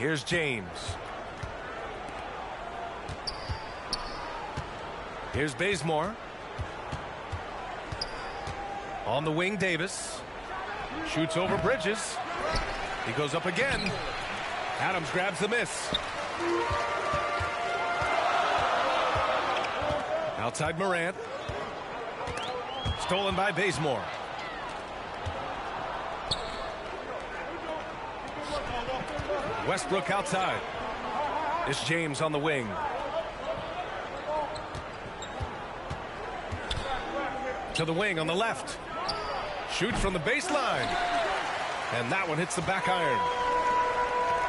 Here's James. Here's Bazemore. On the wing, Davis. Shoots over Bridges. He goes up again. Adams grabs the miss. Outside Morant. Stolen by Bazemore. Westbrook outside. It's James on the wing. To the wing on the left. Shoots from the baseline. And that one hits the back iron.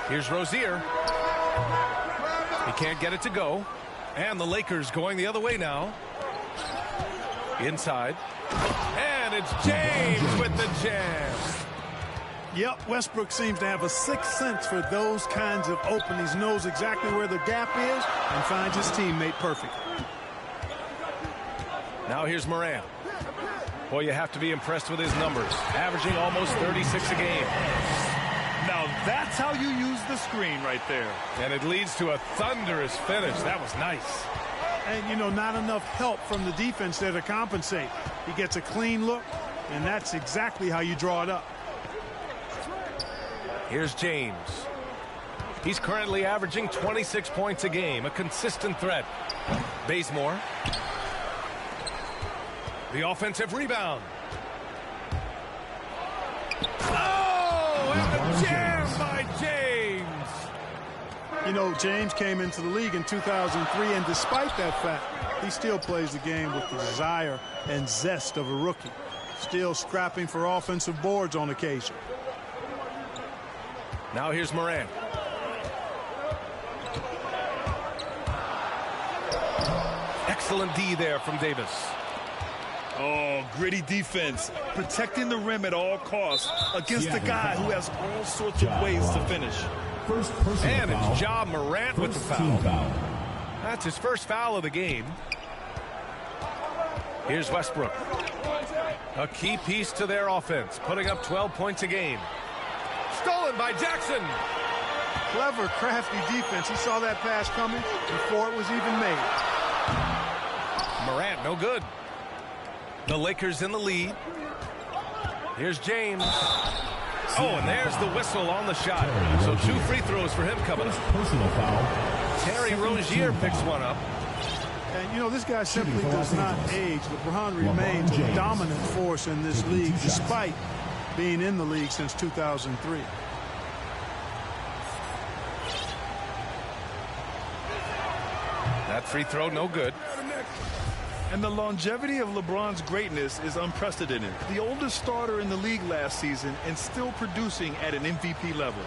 Here's Rozier. He can't get it to go. And the Lakers going the other way now. Inside. And it's James with the jam. Yep, Westbrook seems to have a sixth sense for those kinds of openings. Knows exactly where the gap is and finds his teammate perfect. Now here's Morant. Boy, you have to be impressed with his numbers. Averaging almost 36 a game. Now that's how you use the screen right there. And it leads to a thunderous finish. That was nice. And, you know, not enough help from the defense there to compensate. He gets a clean look, and that's exactly how you draw it up. Here's James. He's currently averaging 26 points a game, a consistent threat. Bazemore. The offensive rebound. Oh, and the jam by James. You know, James came into the league in 2003, and despite that fact, he still plays the game with the desire and zest of a rookie. Still scrapping for offensive boards on occasion. Now here's Morant. Excellent D there from Davis. Oh, gritty defense. Protecting the rim at all costs against a guy who has all sorts of ways to finish. And it's Ja Morant with the foul. That's his first foul of the game. Here's Westbrook. A key piece to their offense, putting up 12 points a game. Stolen by Jackson. Clever, crafty defense. He saw that pass coming before it was even made. Morant, no good. The Lakers in the lead. Here's James. Oh, and there's the whistle on the shot. So 2 free throws for him coming up. Personal foul. Terry Rozier picks one up. And, you know, this guy simply does not age. LeBron remains a dominant force in this league, despite being in the league since 2003. That free throw, no good. And the longevity of LeBron's greatness is unprecedented. The oldest starter in the league last season and still producing at an MVP level.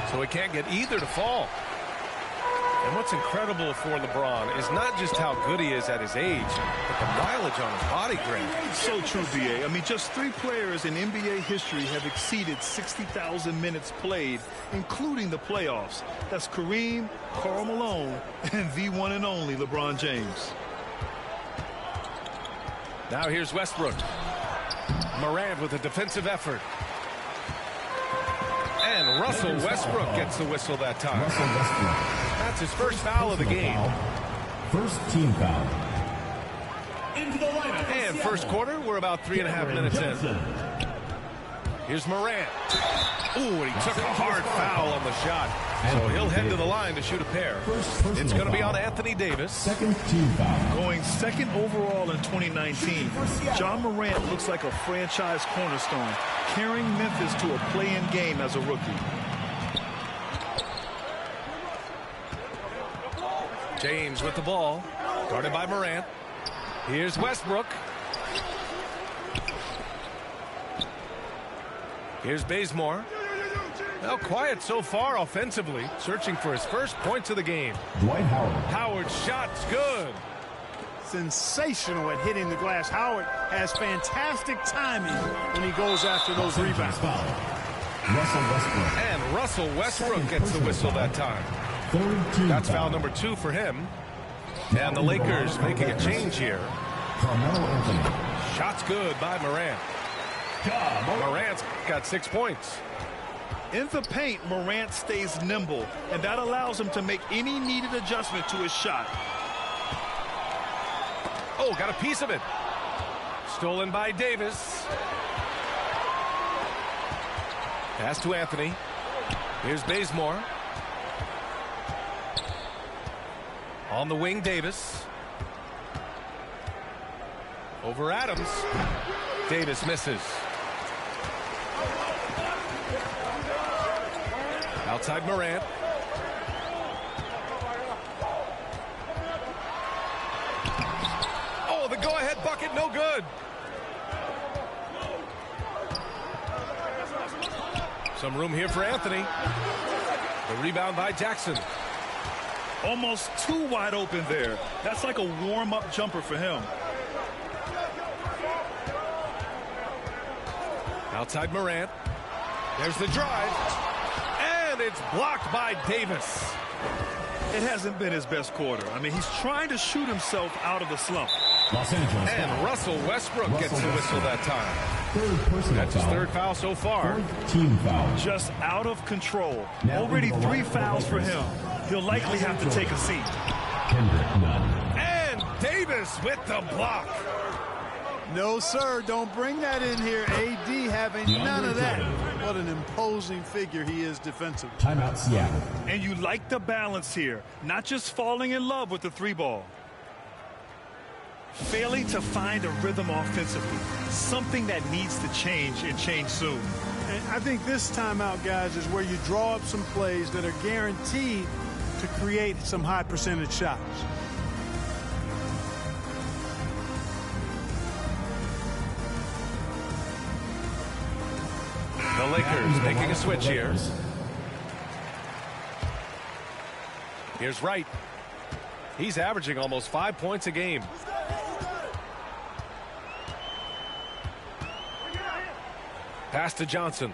So he can't get either to fall. And what's incredible for LeBron is not just how good he is at his age, but the mileage on his body grade. So true, B.A. I mean, just 3 players in NBA history have exceeded 60,000 minutes played, including the playoffs. That's Kareem, Karl Malone, and the one and only LeBron James. Now here's Westbrook. Morant with a defensive effort. And Russell Westbrook gets the whistle that time. That's his first foul of the game. First team foul. And first quarter, we're about 3.5 minutes in. Here's Morant. Ooh, and he took a hard foul on the shot. So he'll head to the line to shoot a pair. It's going to be on Anthony Davis. Second team foul. Going second overall in 2019, Ja Morant looks like a franchise cornerstone, carrying Memphis to a play-in game as a rookie. James with the ball, guarded by Morant. Here's Westbrook. Here's Bazemore. Well, quiet so far offensively, searching for his first points of the game. Dwight Howard. Howard's shot's good. Sensational at hitting the glass. Howard has fantastic timing when he goes after those rebounds. Russell Westbrook. And Russell Westbrook gets the whistle that time. That's foul number 2 for him. And the Lakers making a change here. Carmelo Anthony. Shot's good by Morant. Morant's got 6 points. In the paint, Morant stays nimble, and that allows him to make any needed adjustment to his shot. Oh, got a piece of it. Stolen by Davis. Pass to Anthony. Here's Bazemore. On the wing, Davis. Over Adams. Davis misses. Outside Morant. Oh, the go-ahead bucket, no good. Some room here for Anthony. The rebound by Jackson. Almost too wide open there. That's like a warm-up jumper for him. Outside Morant. There's the drive. And it's blocked by Davis. It hasn't been his best quarter. I mean, he's trying to shoot himself out of the slump. Los Angeles. And Russell Westbrook gets the whistle that time. Third personal That's his foul. third foul so far. Fourth team foul. Just out of control. Now Already into the 3 line for fouls for Lakers. him. He'll likely have to take a seat. Kendrick Nunn. And Davis with the block. No, sir, don't bring that in here. AD having none of that. Jordan. What an imposing figure he is defensively. Timeout Seattle. And you like the balance here. Not just falling in love with the 3-ball. Failing to find a rhythm offensively. Something that needs to change and change soon. And I think this timeout, guys, is where you draw up some plays that are guaranteed to create some high percentage shots. The Lakers making a switch here. Here's Wright. He's averaging almost 5 points a game. Pass to Johnson.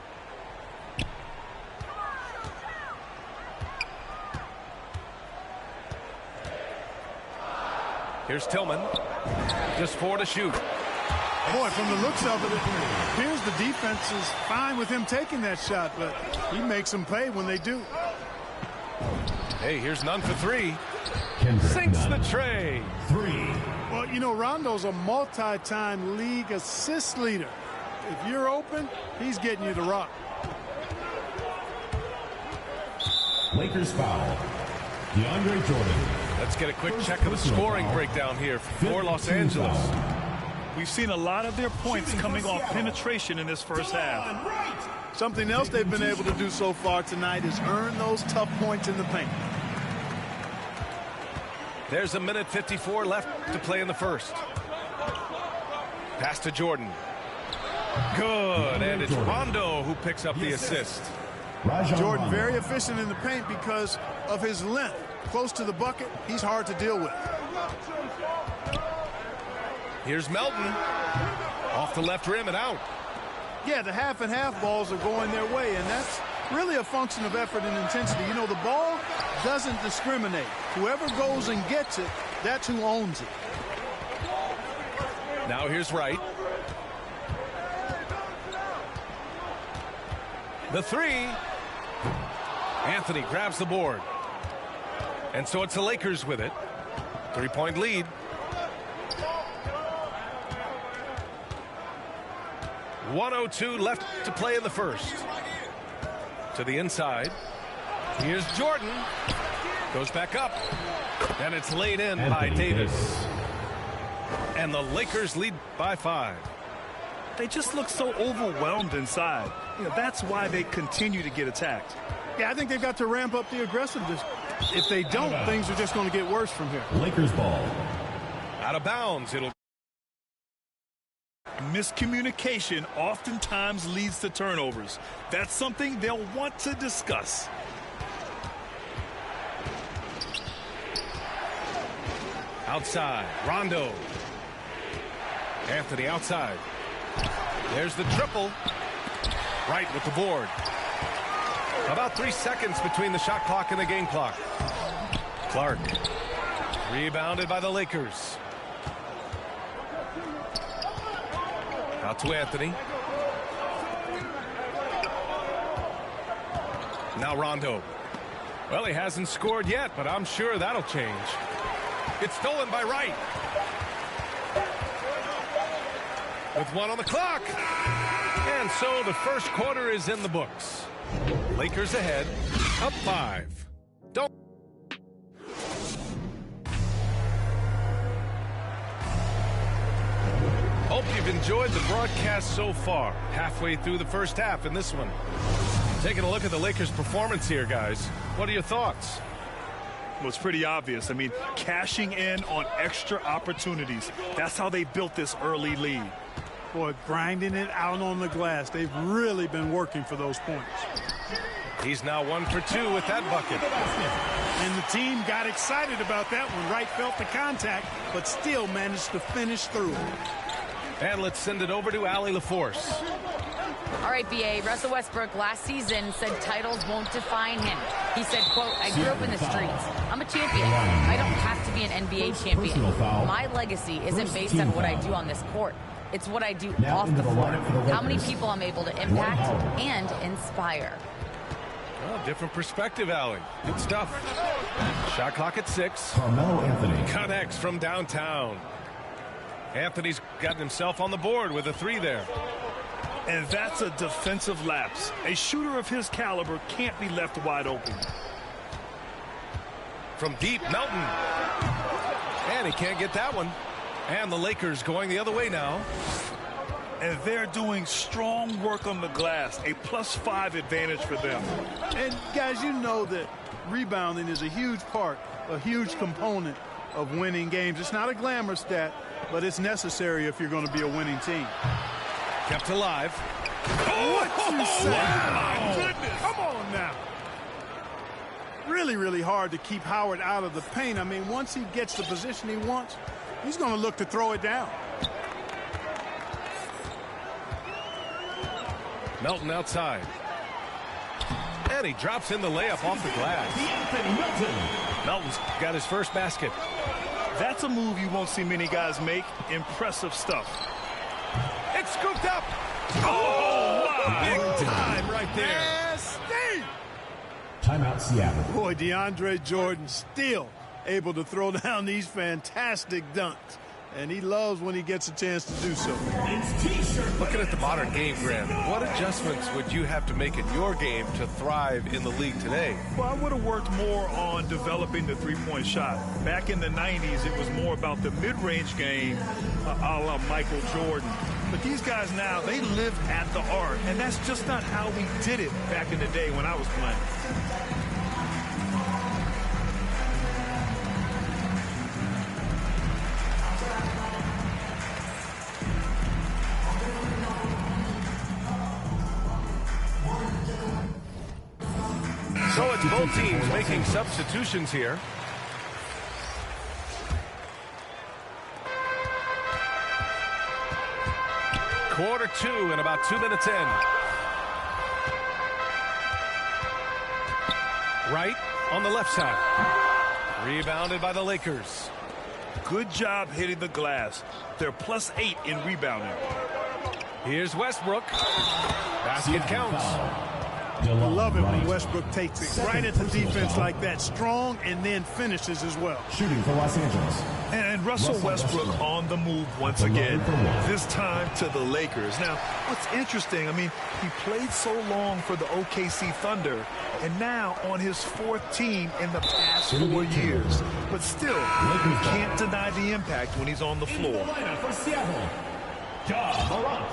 Here's Tillman. Just 4 to shoot. Boy, from the looks of it, it appears the defense is fine with him taking that shot, but he makes them pay when they do. Hey, here's Nunn for 3. Kendrick Sinks Nunn. the tray. 3. Well, you know, Rondo's a multi-time league assist leader. If you're open, he's getting you the rock. Lakers foul. DeAndre Jordan. Let's get a quick check of the scoring breakdown here for Los Fifth team Angeles. foul. We've seen a lot of their points coming off penetration in this first half. Something else they've been able to do so far tonight is earn those tough points in the paint. There's a minute 54 left to play in the first. Pass to Jordan. Good, and it's Rondo who picks up the assist. Rajon Jordan Rondo. very efficient in the paint because of his length. Close to the bucket, he's hard to deal with. Here's Melton. Off the left rim and out. Yeah, the half and half balls are going their way, and that's really a function of effort and intensity. You know, the ball doesn't discriminate. Whoever goes and gets it, that's who owns it. Now here's Wright. The 3. Anthony grabs the board. And so it's the Lakers with it. 3-point lead. .102 left to play in the first. To the inside. Here's Jordan. Goes back up. And it's laid in by Anthony Davis. And the Lakers lead by 5. They just look so overwhelmed inside. You know, that's why they continue to get attacked. Yeah, I think they've got to ramp up the aggressiveness. If they don't, things are just going to get worse from here. Lakers ball. Out of bounds. It'll Miscommunication oftentimes leads to turnovers. That's something they'll want to discuss. outside. Rondo. Anthony outside. There's the triple. Right with the board. About 3 seconds between the shot clock and the game clock. Clark. Rebounded by the Lakers. Out to Anthony. Now Rondo. Well, he hasn't scored yet, but I'm sure that'll change. It's stolen by Wright. With 1 on the clock. And so the first quarter is in the books. Lakers ahead, up 5. Don't. Hope you've enjoyed the broadcast so far. Halfway through the first half in this one. Taking a look at the Lakers' performance here, guys. What are your thoughts? Well, it's pretty obvious. I mean, cashing in on extra opportunities. That's how they built this early lead. Boy, grinding it out on the glass. They've really been working for those points. He's now 1 for 2 with that bucket. And the team got excited about that one. Wright felt the contact, but still managed to finish through it. And let's send it over to Allie LaForce. All right, BA, Russell Westbrook last season said titles won't define him. He said, quote, I grew up in the streets. I'm a champion. I don't have to be an NBA champion. My legacy isn't based on what I do on this court. It's what I do off the floor. How many people I'm able to impact and inspire. Well, different perspective, Allie. Good stuff. Shot clock at 6. Carmelo Anthony. Connects from downtown. Anthony's gotten himself on the board with a 3 there. And that's a defensive lapse. A shooter of his caliber can't be left wide open. From deep, Melton. And he can't get that one. And the Lakers going the other way now. And they're doing strong work on the glass. A +5 advantage for them. And, guys, you know that rebounding is a huge part, a huge component of winning games. It's not a glamour stat, but it's necessary if you're going to be a winning team. Kept alive. What you say? My goodness. Come on now. Really, really hard to keep Howard out of the paint. I mean, once he gets the position he wants, he's going to look to throw it down. Melton outside. And he drops in the layup off the glass. Melton's got his first basket. That's a move you won't see many guys make. Impressive stuff. It's scooped up. Oh, wow. Big time right there. Nasty. Timeout Seattle. Boy, DeAndre Jordan still able to throw down these fantastic dunks. And he loves when he gets a chance to do so. Looking at the modern game, Graham, what adjustments would you have to make in your game to thrive in the league today? Well, I would have worked more on developing the three-point shot. Back in the 90s, it was more about the mid-range game, a la Michael Jordan. But these guys now, they live at the art, and that's just not how we did it back in the day when I was playing. So it's both teams making substitutions here. Quarter 2 and about 2 minutes in. Wright on the left side. Rebounded by the Lakers. Good job hitting the glass. They're +8 in rebounding. Here's Westbrook. Basket counts. I love it when Westbrook takes it right at the defense like that, strong, and then finishes as well. Shooting for Los Angeles. And Russell Westbrook on the move once again, this time to the Lakers. Now, what's interesting, I mean, he played so long for the OKC Thunder, and now on his 4th team in the past 4 years. But still, you can't deny the impact when he's on the floor. For Seattle, Ja Morant.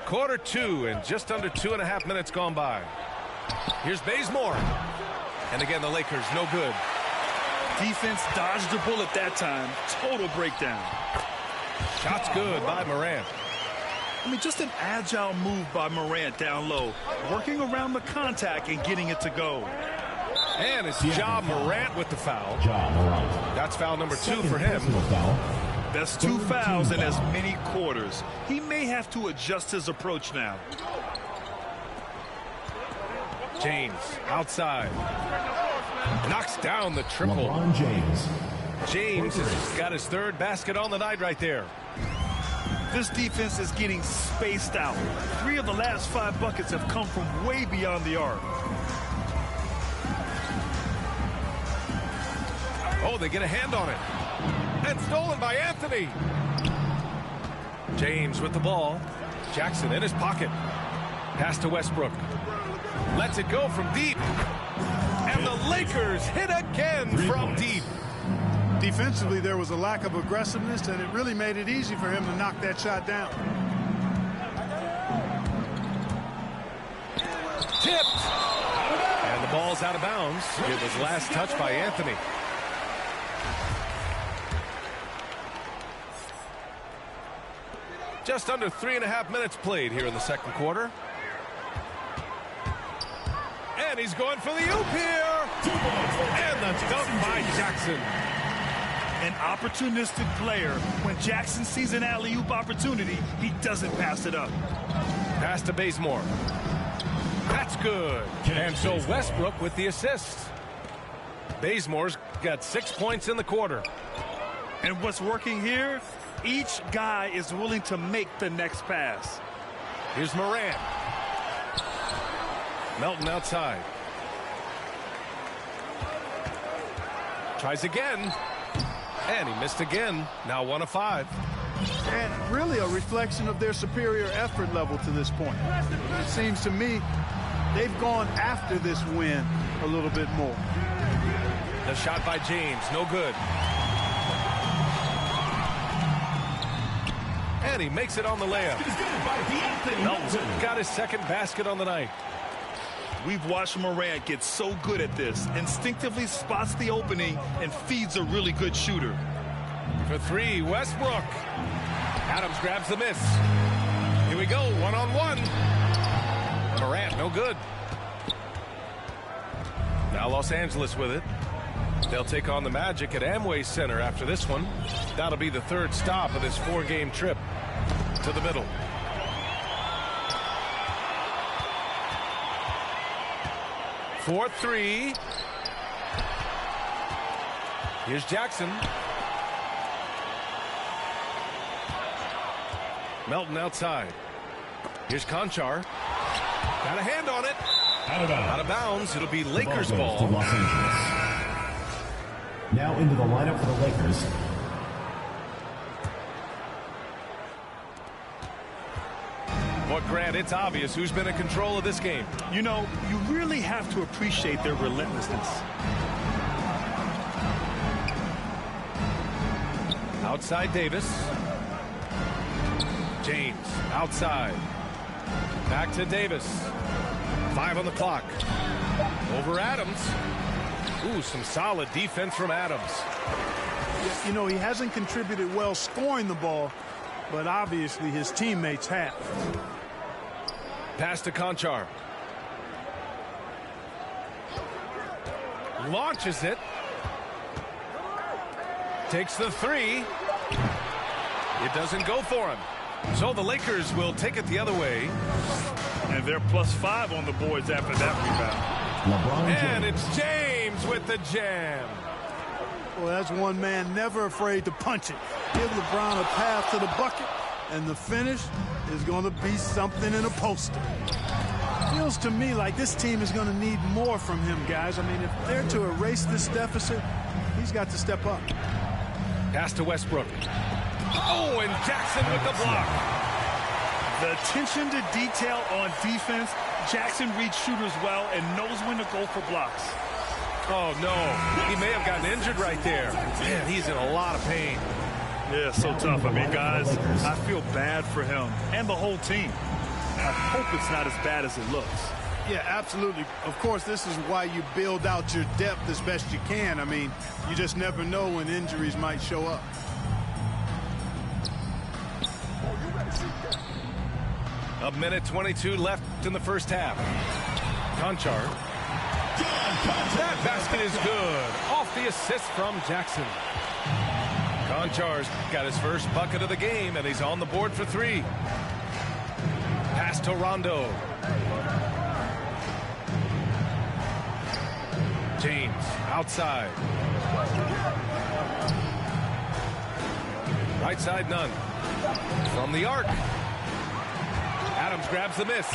Quarter 2 and just under 2.5 minutes gone by. Here's Bazemore. And again, the Lakers, no good. Defense dodged a bullet that time. Total breakdown. Shot's good by Morant. I mean, just an agile move by Morant down low. Working around the contact and getting it to go. And it's Ja Morant with the foul. Ja Morant. That's foul number 2 for him. Foul. That's 2 fouls in as many quarters. He may have to adjust his approach now. James outside. Knocks down the triple. LeBron James. James has got his third basket on the night right there. This defense is getting spaced out. 3 of the last 5 buckets have come from way beyond the arc. Oh, they get a hand on it. And stolen by Anthony. James with the ball. Jackson in his pocket. Pass to Westbrook. Lets it go from deep. And the Lakers hit again from deep. Defensively, there was a lack of aggressiveness, and it really made it easy for him to knock that shot down. Tipped. And the ball's out of bounds. It was last touched by Anthony. Just under 3.5 minutes played here in the second quarter. And he's going for the oop here. And the dunk by Jackson. An opportunistic player. When Jackson sees an alley-oop opportunity, he doesn't pass it up. Pass to Bazemore. That's good. And so Westbrook with the assist. Bazemore's got 6 points in the quarter. And what's working here? Each guy is willing to make the next pass. Here's Morant. Melton outside. Tries again. And he missed again. Now 1 of 5. And really a reflection of their superior effort level to this point. It seems to me they've gone after this win a little bit more. The shot by James, no good. And he makes it on the layup. Melton's got his second basket on the night. We've watched Morant get so good at this. Instinctively spots the opening and feeds a really good shooter. For 3, Westbrook. Adams grabs the miss. Here we go, 1-on-1. Morant, no good. Now Los Angeles with it. They'll take on the Magic at Amway Center after this one. That'll be the 3rd stop of this 4-game trip to the middle. For 3. Here's Jackson. Melton outside. Here's Conchar. Got a hand on it. Out of bounds. It'll be Lakers ball. To Los Angeles. Now into the lineup for the Lakers. But Grant, it's obvious who's been in control of this game. You know, you really have to appreciate their relentlessness. Outside Davis. James outside. Back to Davis. 5 on the clock. Over Adams. Ooh, some solid defense from Adams. You know, he hasn't contributed well scoring the ball, but obviously his teammates have. Pass to Conchar. Launches it. Takes the 3. It doesn't go for him. So the Lakers will take it the other way. And they're +5 on the boards after that rebound. And it's James with the jam. Well, that's one man never afraid to punch it. Give LeBron a path to the bucket, and the finish is going to be something in a poster. Feels to me like this team is going to need more from him, guys. I mean, if they're to erase this deficit, he's got to step up. Pass to Westbrook. Oh, and Jackson with the block. The attention to detail on defense. Jackson reads shooters well and knows when to go for blocks. Oh, no. He may have gotten injured right there. Man, he's in a lot of pain. Yeah, so tough. I mean, guys, I feel bad for him and the whole team. I hope it's not as bad as it looks. Yeah, absolutely. Of course, this is why you build out your depth as best you can. I mean, you just never know when injuries might show up. A minute 22 left in the first half. Conchar. That basket is good. Off the assist from Jackson. Conchar's got his first bucket of the game, and he's on the board for 3. Pass to Rondo. James outside. Right side, none. From the arc. Adams grabs the miss.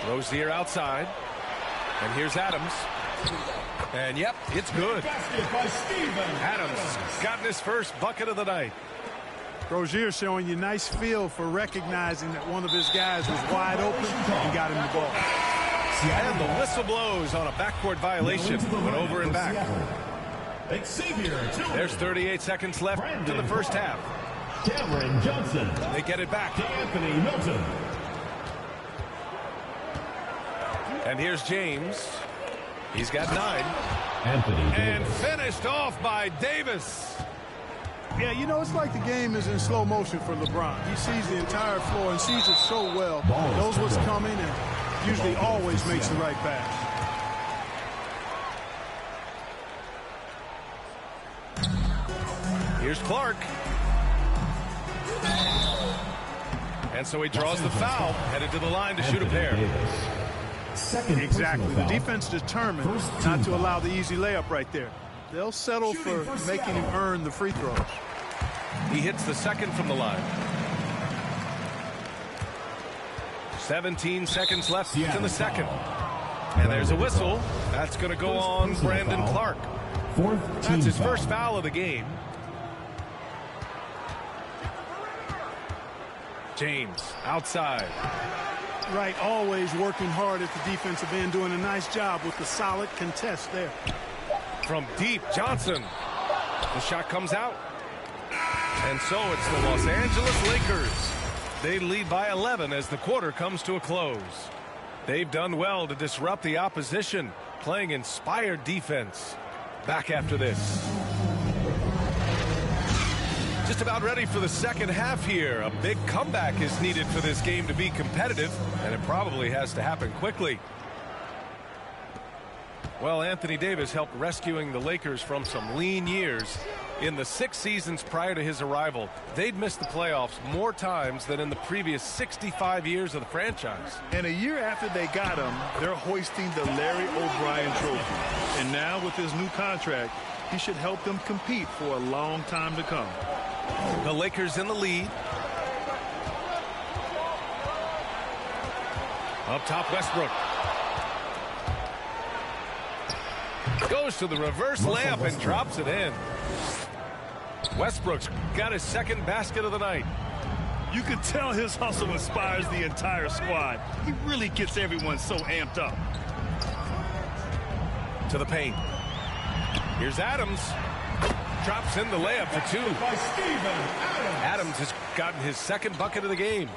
Rozier outside. And here's Adams. And yep, it's good. Adams has gotten his first bucket of the night. Rozier showing you nice feel for recognizing that one of his guys was wide open and got him the ball. And the whistle blows on a backcourt violation. Went over and back. There's 38 seconds left to the first half. Cameron Johnson. They get it back. Anthony Milton. And here's James. He's got 9. Anthony and finished off by Davis. Yeah, you know, it's like the game is in slow motion for LeBron. He sees the entire floor and sees it so well. Knows what's coming and usually always makes the right pass. Here's Clark. And so he draws the foul, headed to the line to shoot a pair. Exactly. The defense determined not to allow the easy layup right there. They'll settle for making him earn the free throws. He hits the second from the line. 17 seconds left in the second. And there's a whistle. That's going to go on Brandon Clark. That's his first foul of the game. James outside. Right, always working hard at the defensive end, doing a nice job with the solid contest there. From deep, Johnson. The shot comes out. And so it's the Los Angeles Lakers. They lead by 11 as the quarter comes to a close. They've done well to disrupt the opposition, playing inspired defense. Back after this. Just about ready for the second half here. A big comeback is needed for this game to be competitive, and it probably has to happen quickly. Well, Anthony Davis helped rescuing the Lakers from some lean years. In the 6 seasons prior to his arrival, they'd missed the playoffs more times than in the previous 65 years of the franchise. And a year after they got him, they're hoisting the Larry O'Brien trophy. And now with his new contract, he should help them compete for a long time to come. The Lakers in the lead. Up top, Westbrook. Goes to the reverse layup and drops it in. Westbrook's got his second basket of the night. You can tell his hustle inspires the entire squad. He really gets everyone so amped up. To the paint. Here's Adams. Drops in the layup for 2. Adams has gotten his second bucket of the game.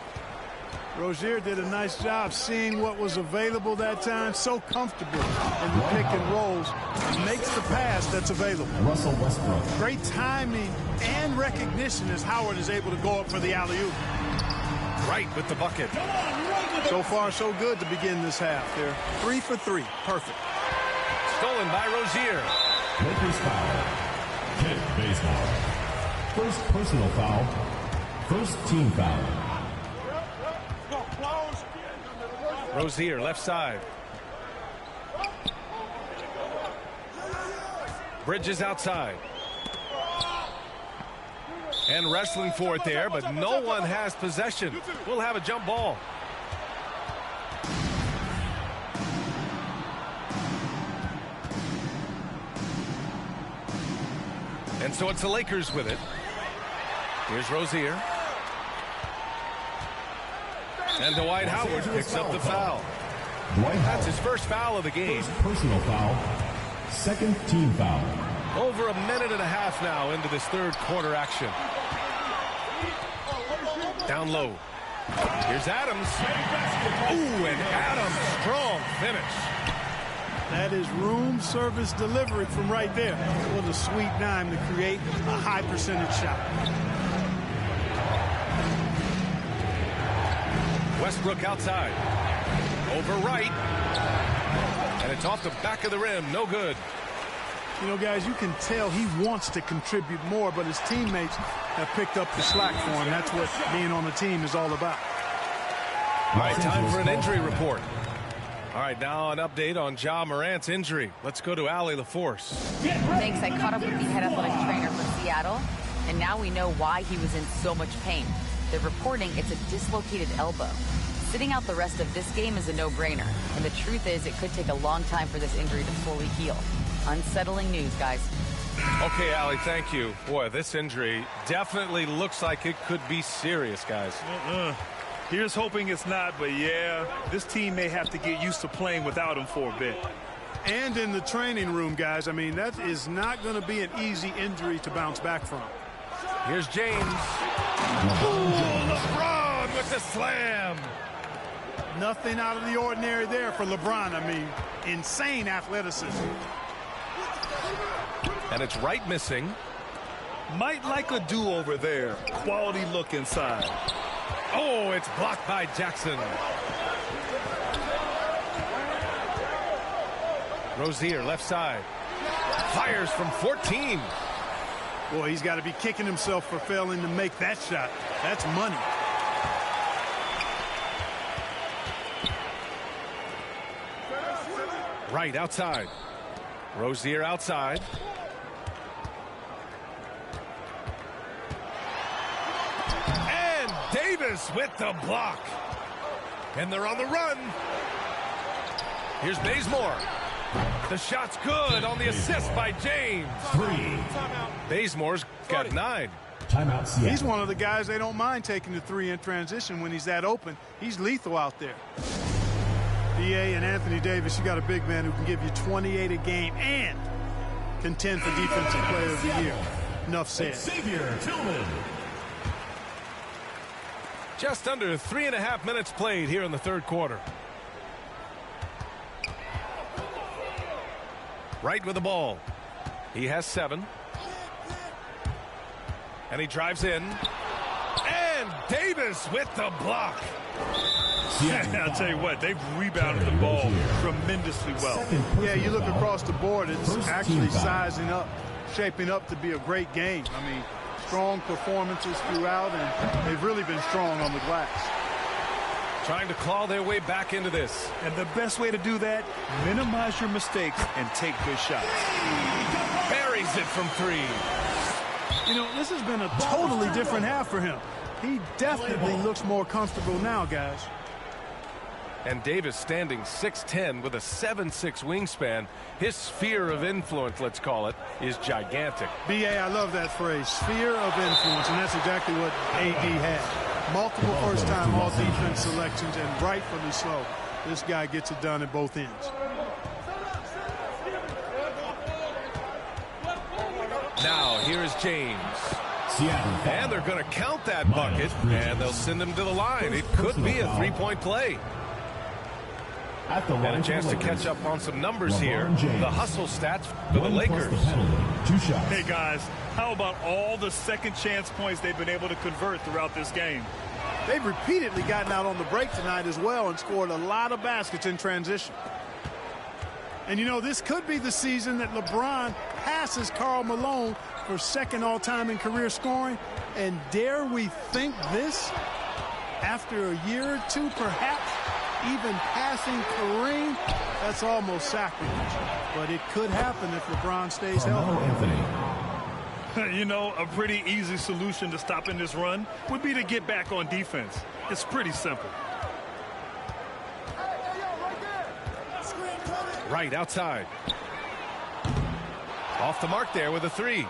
Rozier did a nice job seeing what was available that time. So comfortable in the pick and rolls. He makes the pass that's available. Russell Westbrook. Great timing and recognition as Howard is able to go up for the alley-oop. Right with the bucket. So far, so good to begin this half. They're 3 for 3. Perfect. Stolen by Rozier. Lakers foul. Kent Bazemore. First personal foul. First team foul. Rozier, left side. Bridges outside. And wrestling for it there, but no one has possession. We'll have a jump ball. And so it's the Lakers with it. Here's Rozier. And Dwight Howard picks up the foul. That's his first foul of the game. First personal foul. Second team foul. Over a minute and a half now into this third quarter action. Down low. Here's Adams. Ooh, and Adams, strong finish. That is room service delivery from right there. What a sweet dime to create a high percentage shot. Westbrook outside. Over right. And it's off the back of the rim. No good. You know, guys, you can tell he wants to contribute more, but his teammates have picked up the slack for him. That's what being on the team is all about. All right, time for an injury report. All right, now an update on Ja Morant's injury. Let's go to Allie LaForce. Thanks. I caught up with the head athletic trainer for Seattle, and now we know why he was in so much pain. They're reporting it's a dislocated elbow. Sitting out the rest of this game is a no-brainer, and the truth is it could take a long time for this injury to fully heal. Unsettling news, guys. Okay, Allie, thank you. Boy, this injury definitely looks like it could be serious, guys. Here's hoping it's not, but yeah, this team may have to get used to playing without him for a bit. And in the training room, guys, I mean, that is not going to be an easy injury to bounce back from. Here's James. Ooh, LeBron with the slam. Nothing out of the ordinary there for LeBron. I mean, insane athleticism. And it's Wright missing. Might like a do-over there. Quality look inside. Oh, it's blocked by Jackson. Rozier, left side. Fires from 14. Boy, he's got to be kicking himself for failing to make that shot. That's money. Wright outside. Rozier outside. And Davis with the block. And they're on the run. Here's Bazemore. The shot's good on the assist by James. 3. Bazemore's got 9. Timeout, Seattle. He's one of the guys they don't mind taking the three in transition when he's that open. He's lethal out there. B.A. and Anthony Davis, you got a big man who can give you 28 a game and contend for Defensive Player of the Year. Enough said. Xavier Tillman. Just under 3.5 minutes played here in the third quarter. Wright with the ball. He has 7. And he drives in. And Davis with the block. I'll tell you what, they've rebounded the ball tremendously well. Yeah, you look across the board, it's actually sizing up, shaping up to be a great game. I mean, strong performances throughout, and they've really been strong on the glass. Trying to claw their way back into this. And the best way to do that, minimize your mistakes and take good shots. Buries it from 3. You know, this has been a totally different half for him. He definitely looks more comfortable now, guys. And Davis standing 6'10" with a 7'6" wingspan. His sphere of influence, let's call it, is gigantic. B.A., I love that phrase, sphere of influence, and that's exactly what A.D. had. Multiple first-time all-defense selections, and rightfully so. This guy gets it done at both ends. Now, here's James. And they're going to count that bucket, and they'll send him to the line. It could be a three-point play. And a chance to catch up on some numbers here. The hustle stats for the Lakers. 2 shots. Hey, guys, how about all the second chance points they've been able to convert throughout this game? They've repeatedly gotten out on the break tonight as well and scored a lot of baskets in transition. And, you know, this could be the season that LeBron passes Karl Malone for second all-time in career scoring. And dare we think this, after a year or two, perhaps even passing Kareem? That's almost sacrilege. But it could happen if LeBron stays healthy. You know, a pretty easy solution to stopping this run would be to get back on defense. It's pretty simple. Right outside. Off the mark there with a 3.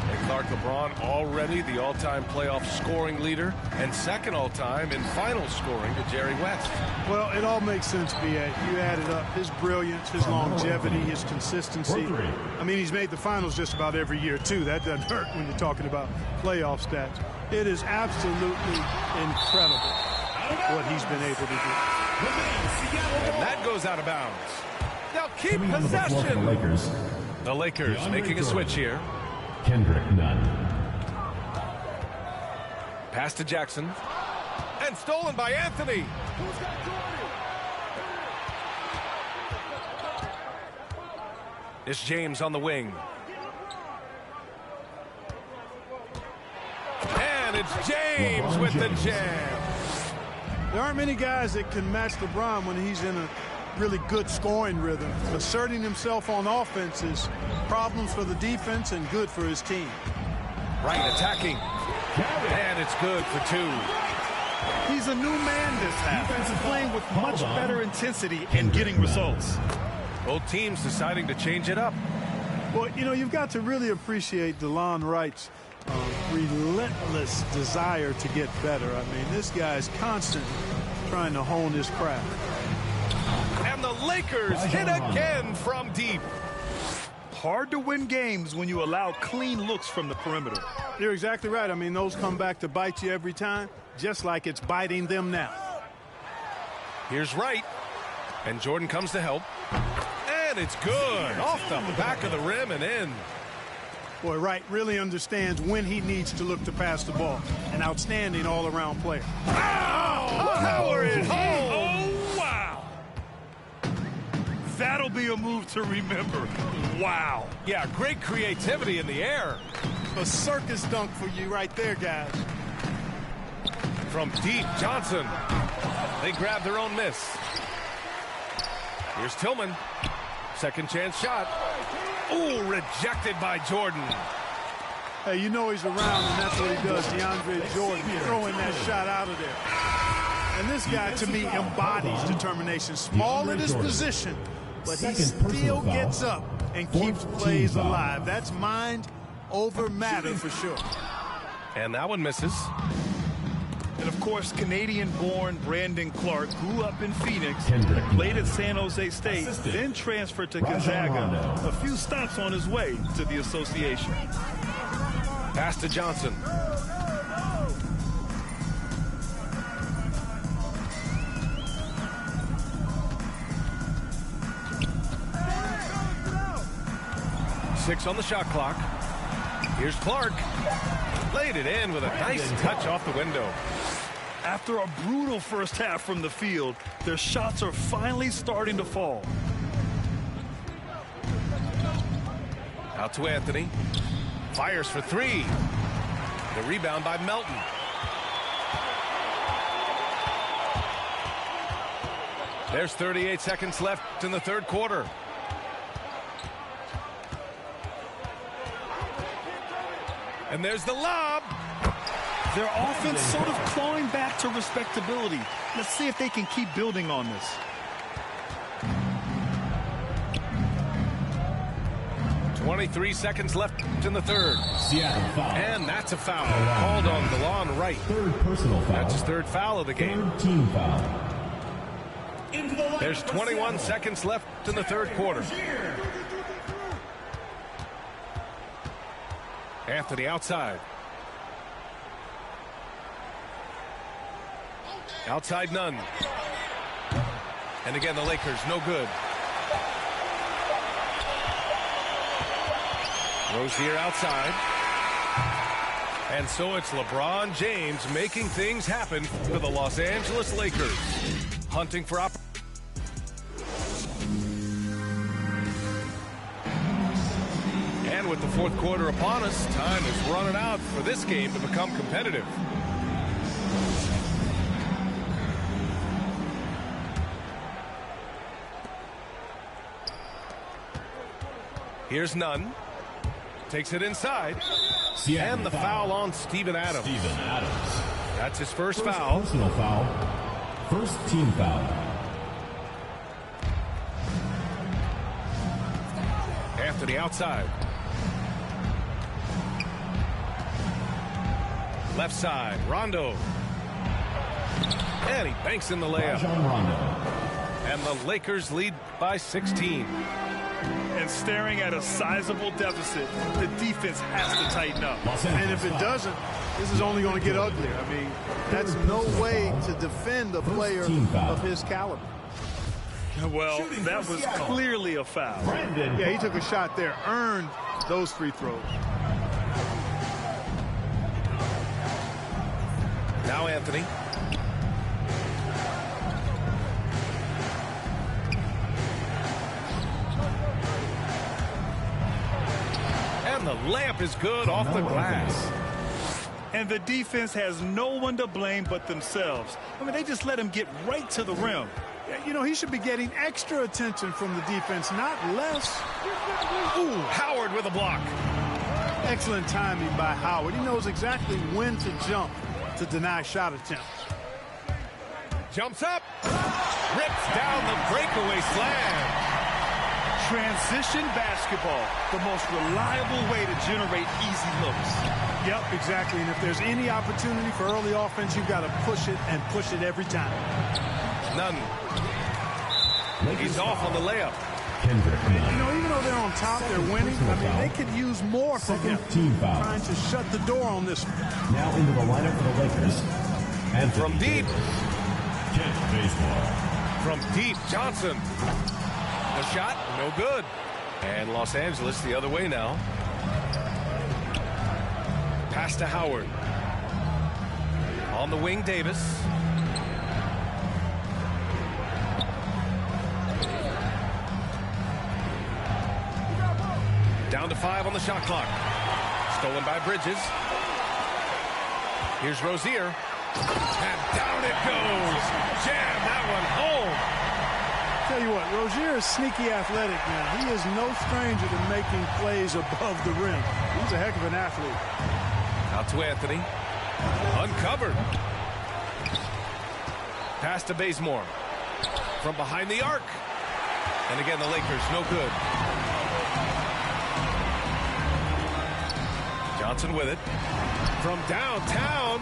And Clark, LeBron already the all-time playoff scoring leader and second all-time in final scoring to Jerry West. Well, it all makes sense, B.A. You add it up. His brilliance, his longevity, his consistency. I mean, he's made the finals just about every year, too. That doesn't hurt when you're talking about playoff stats. It is absolutely incredible what he's been able to do. And that goes out of bounds. They'll keep possession. The Lakers making a switch here. Kendrick Nunn. Pass to Jackson. And stolen by Anthony. It's James on the wing. And it's James with the jam. There aren't many guys that can match LeBron when he's in a really good scoring rhythm. Asserting himself on offense is problems for the defense and good for his team. Wright attacking. And it's good for 2. He's a new man this half. He's playing with much better intensity and getting results. Both teams deciding to change it up. Well, you know, you've got to really appreciate DeLon Wright's relentless desire to get better. I mean, this guy's constantly trying to hone his craft. And the Lakers hit again from deep. Hard to win games when you allow clean looks from the perimeter. You're exactly right. I mean, those come back to bite you every time, just like it's biting them now. Here's Wright. And Jordan comes to help. And it's good. Off the back of the rim and in. Boy, Wright really understands when he needs to look to pass the ball. An outstanding all-around player. Power it home. Oh, wow. That'll be a move to remember. Wow. Yeah, great creativity in the air. A circus dunk for you right there, guys. From deep, Johnson. They grab their own miss. Here's Tillman. Second chance shot. Ooh, rejected by Jordan. Hey, you know he's around, and that's what he does. DeAndre Jordan throwing that shot out of there. And this guy, to me, embodies determination. Small in his position, but he still gets up and keeps plays alive. That's mind over matter for sure. And that one misses. And, of course, Canadian-born Brandon Clark grew up in Phoenix, played at San Jose State, then transferred to Gonzaga. A few stops on his way to the association. Pass to Johnson. Six on the shot clock. Here's Clark. Laid it in with a nice touch off the window. After a brutal first half from the field, their shots are finally starting to fall. Out to Anthony. Fires for 3. The rebound by Melton. There's 38 seconds left in the third quarter. And there's the lob. Their offense sort of clawing back to respectability. Let's see if they can keep building on this. .23 seconds left in the third. Seattle foul. And that's a foul called on DeLon Wright. Third personal foul. That's his third foul of the game. Third team foul. There's 21 seconds left in the third quarter. Anthony outside. Outside none. And again, the Lakers no good. Rozier outside. And so it's LeBron James making things happen for the Los Angeles Lakers. Hunting for opportunity. And with the fourth quarter upon us, time is running out for this game to become competitive. Here's Nunn. Takes it inside. Seattle and the foul on Steven Adams. Steven Adams. That's his first foul. Personal foul. First team foul. Anthony outside. Left side, Rondo. And he banks in the layup. Rajon Rondo. And the Lakers lead by 16. And staring at a sizable deficit, the defense has to tighten up. And if it doesn't, this is only going to get uglier. I mean, that's no way to defend a player of his caliber. Well, that was clearly a foul. Yeah, he took a shot there, earned those free throws. Now Anthony. And the layup is good off the glass. And the defense has no one to blame but themselves. I mean, they just let him get right to the rim. You know, he should be getting extra attention from the defense, not less. Ooh, Howard with a block. Excellent timing by Howard. He knows exactly when to jump to deny shot attempts. Jumps up. Rips down the breakaway slam. Transition basketball, the most reliable way to generate easy looks. Yep, exactly. And if there's any opportunity for early offense, you've got to push it and push it every time. None. He's off on the layup. You know, even though they're on top, they're winning. I mean, they could use more from him. Trying to shut the door on this one. Now into the lineup for the Lakers. And from deep. Kent Bazemore. From deep, Johnson. The shot, no good. And Los Angeles the other way now. Pass to Howard. On the wing, Davis. Down to 5 on the shot clock. Stolen by Bridges. Here's Rozier. And down it goes. Jam that one home. Tell you what, Rozier is sneaky athletic now. He is no stranger to making plays above the rim. He's a heck of an athlete. Out to Anthony. Uncovered. Pass to Bazemore. From behind the arc. And again, the Lakers, no good. Johnson with it. From downtown.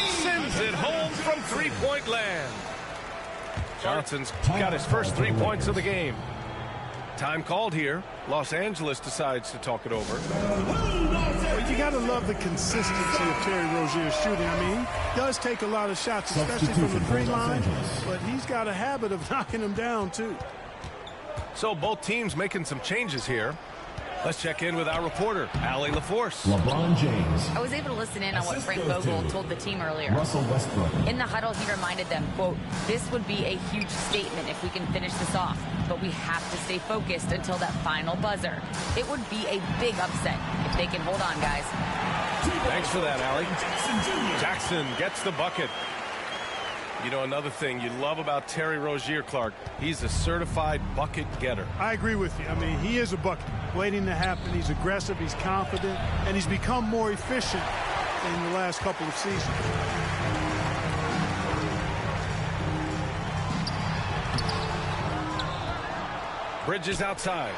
Sends it home from three-point land. Johnson's got his first 3 points of the game. Time called here. Los Angeles decides to talk it over. Well, you got to love the consistency of Terry Rozier's shooting. I mean, he does take a lot of shots, especially from the free line, but he's got a habit of knocking them down, too. So both teams making some changes here. Let's check in with our reporter, Allie LaForce. LeBron James. I was able to listen in on what Frank Vogel told the team earlier. Russell Westbrook. In the huddle, he reminded them, quote, "This would be a huge statement if we can finish this off, but we have to stay focused until that final buzzer. It would be a big upset if they can hold on, guys." Thanks for that, Allie. Jackson gets the bucket. You know, another thing you love about Terry Rozier, Clark, he's a certified bucket getter. I agree with you. I mean, he is a bucket waiting to happen. He's aggressive, he's confident, and he's become more efficient in the last couple of seasons. Bridges outside.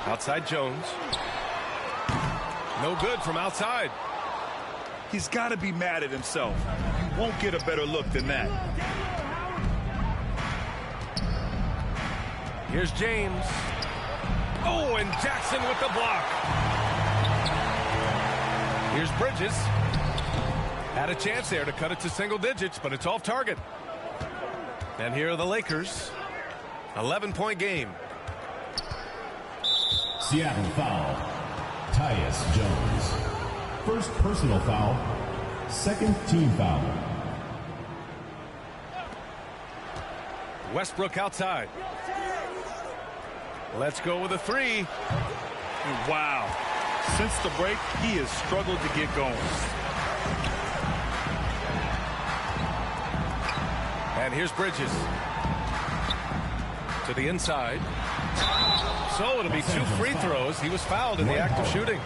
Outside Jones. No good from outside. He's got to be mad at himself. You won't get a better look than that. Here's James. Oh, and Jackson with the block. Here's Bridges. Had a chance there to cut it to single digits, but it's off target. And here are the Lakers. 11-point game. Seattle foul. Tyus Jones. First personal foul. Second team foul. Westbrook outside. Let's go with a three. And wow. Since the break, he has struggled to get going. And here's Bridges. To the inside. So it'll be 2 free throws. He was fouled in the act of shooting.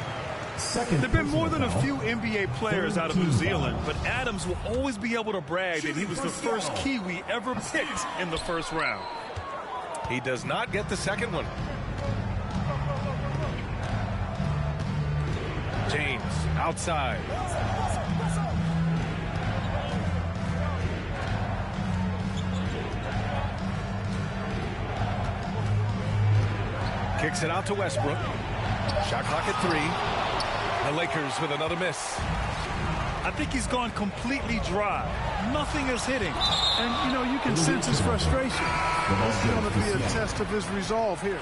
There have been more than a few NBA players out of New Zealand, but Adams will always be able to brag that he was the first Kiwi ever picked in the first round. He does not get the second one. James outside. Kicks it out to Westbrook. Shot clock at 3. The Lakers with another miss. I think he's gone completely dry. Nothing is hitting. And, you know, you can sense his frustration. This is going to be a test of his resolve here.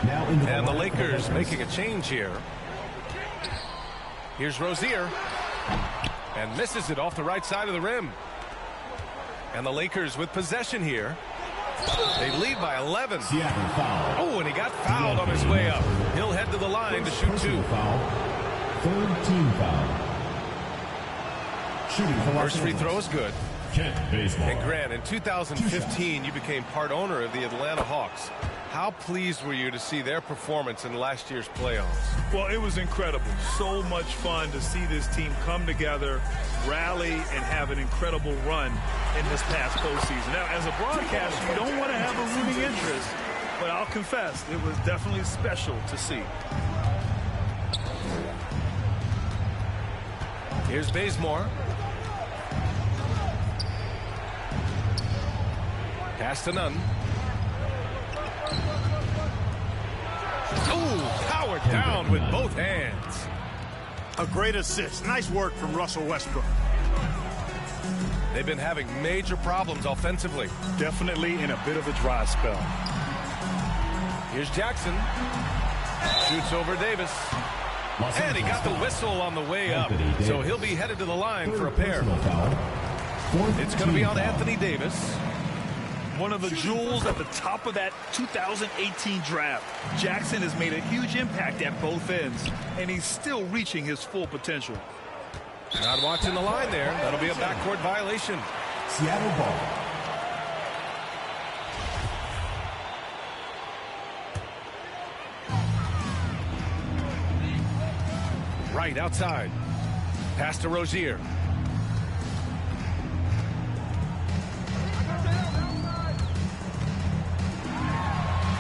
And the Lakers making a change here. Here's Rozier. And misses it off the right side of the rim. And the Lakers with possession here. They lead by 11. Oh, and he got fouled on his way up. He'll head to the line to shoot 2. Third team foul. Shooting for First free throw is good. Kent Bazemore. And Grant, in 2015, you became part owner of the Atlanta Hawks. How pleased were you to see their performance in last year's playoffs? Well, it was incredible. So much fun to see this team come together, rally, and have an incredible run in this past postseason. Now, as a broadcaster, you don't want to have a rooting interest, but I'll confess, it was definitely special to see. Here's Bazemore. Pass to Nunn. Oh, powered down with both hands. A great assist. Nice work from Russell Westbrook. They've been having major problems offensively. Definitely in a bit of a dry spell. Here's Jackson. Shoots over Davis. And he got the whistle on the way up. So he'll be headed to the line for a pair. It's going to be on Anthony Davis. One of the jewels at the top of that 2018 draft. Jackson has made a huge impact at both ends, and he's still reaching his full potential. Not watching the line there. That'll be a backcourt violation. Seattle ball. Right outside. Pass to Rozier.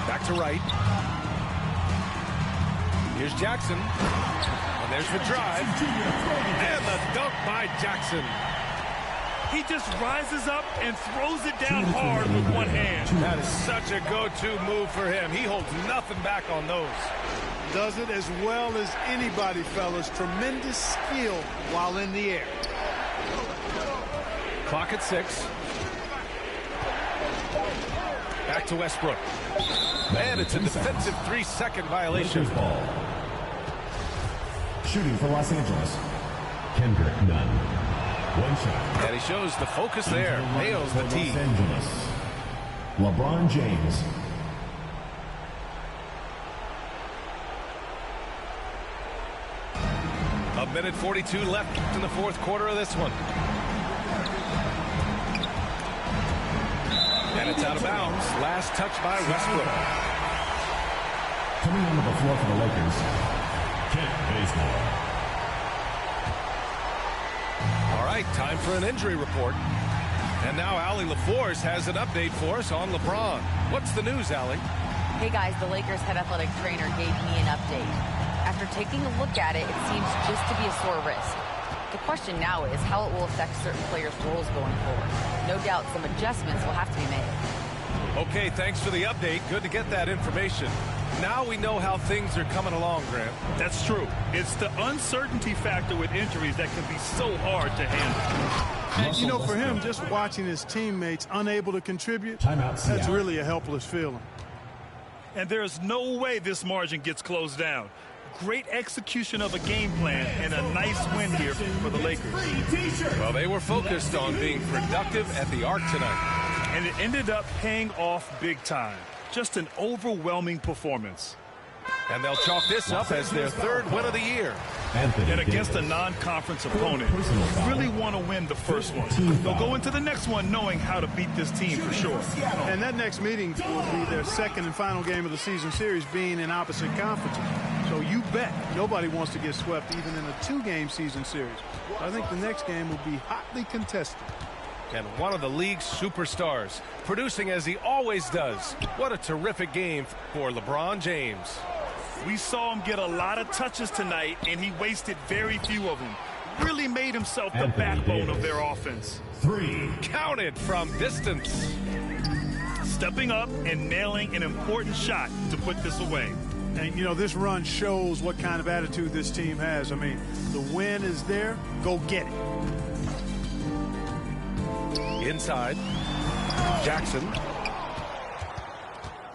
Back to right. Here's Jackson. And there's the drive. And the dunk by Jackson. He just rises up and throws it down hard with one hand. That is such a go-to move for him. He holds nothing back on those. Does it as well as anybody, fellas. Tremendous skill while in the air. Clock at 6. Back to Westbrook. And it's a defensive 3-second violation. Ball. Shooting for Los Angeles. Kendrick Nunn. One shot. And he shows the focus there. Nails the tee. Los Angeles. LeBron James. A minute 42 left in the fourth quarter of this one. And it's out of bounds. Last touch by Westbrook. Coming onto the floor for the Lakers. Kent Bazemore. All right, time for an injury report. And now Allie LaForce has an update for us on LeBron. What's the news, Allie? Hey guys, the Lakers head athletic trainer gave me an update. After taking a look at it, it seems just to be a sore wrist. The question now is how it will affect certain players' roles going forward. No doubt some adjustments will have to be made. Okay, thanks for the update. Good to get that information. Now we know how things are coming along, Grant. That's true. It's the uncertainty factor with injuries that can be so hard to handle. And, you know, for him, just watching his teammates unable to contribute, Timeout, that's really a helpless feeling. And there's no way this margin gets closed down. Great execution of a game plan and a nice win here for the Lakers. Well, they were focused on being productive at the Arc tonight. And it ended up paying off big time. Just an overwhelming performance. And they'll chalk this up as their third win of the year. And against a non-conference opponent, you really want to win the first one. They'll go into the next one knowing how to beat this team for sure. And that next meeting will be their second and final game of the season series, being in opposite conferences. So you bet nobody wants to get swept even in a 2-game season series. I think the next game will be hotly contested. And one of the league's superstars, producing as he always does. What a terrific game for LeBron James. We saw him get a lot of touches tonight, and he wasted very few of them. Really made himself the backbone of their offense. 3. Counted from distance. Stepping up and nailing an important shot to put this away. And, you know, this run shows what kind of attitude this team has. I mean, the win is there. Go get it. Inside. Jackson.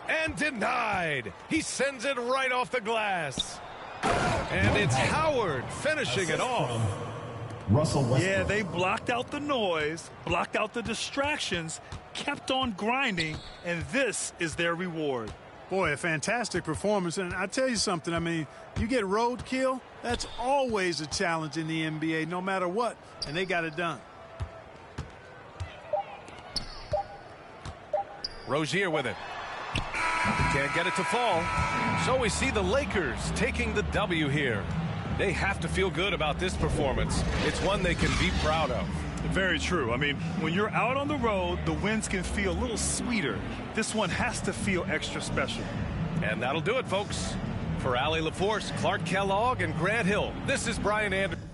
And denied. He sends it right off the glass. And it's Howard finishing it off. Russell Westbrook. Yeah, they blocked out the noise, blocked out the distractions, kept on grinding, and this is their reward. Boy, a fantastic performance. And I tell you something, I mean, you get roadkill, that's always a challenge in the NBA, no matter what. And they got it done. Rozier with it. Can't get it to fall. So we see the Lakers taking the W here. They have to feel good about this performance. It's one they can be proud of. Very true. I mean, when you're out on the road, the wins can feel a little sweeter. This one has to feel extra special. And that'll do it, folks. For Allie LaForce, Clark Kellogg, and Grant Hill, this is Brian Anderson.